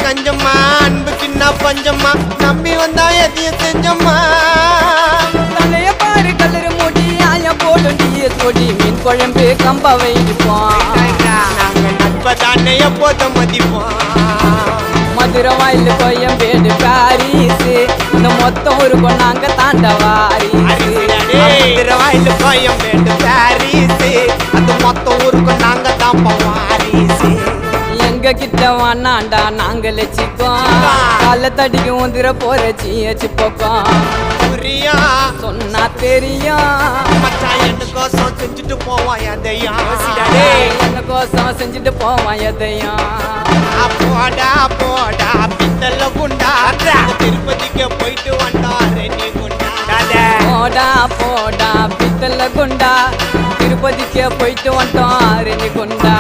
நஞ்சம்மா அன்புக்கு பஞ்சம்மா நம்பி வந்தா எதையும் செஞ்சம்மா தலைய பாரு கலரு மூடி ஆய போடும் சொடி மீன் குழம்பு கம்ப வைப்போம் நாங்க நட்பதானே எப்போதும் மதிப்போம் மதுரை வாயில் கோயம்பேடு பாரிஸ் இந்த மொத்தம் இருக்கும் நாங்க தாண்டவாரிசு மதுரை வாயில் கோயம்பேடு பாரிஸ் அது மொத்தம் ஊருக்கும் நாங்க தான் வாரிசு எங்க கிட்ட வாண்டாண்டா நாங்க லட்சிப்போம் கால தடிக்கு வந்துட போற சீச்சிப்போம் புரியா சொன்னா தெரியும் மச்சான் எனக்கோசம் செஞ்சுட்டு போவான் எதையும் எனக்கோசம் செஞ்சுட்டு போவான் எதையும் போடா போடா பித்தல குண்டா திருப்பதிக்கு போயிட்டு வந்தாரு நீ குண்டா போடா போடா பித்தல குண்டா திருப்பதிக்கு போயிட்டு வந்தோம் ரெனி குண்டா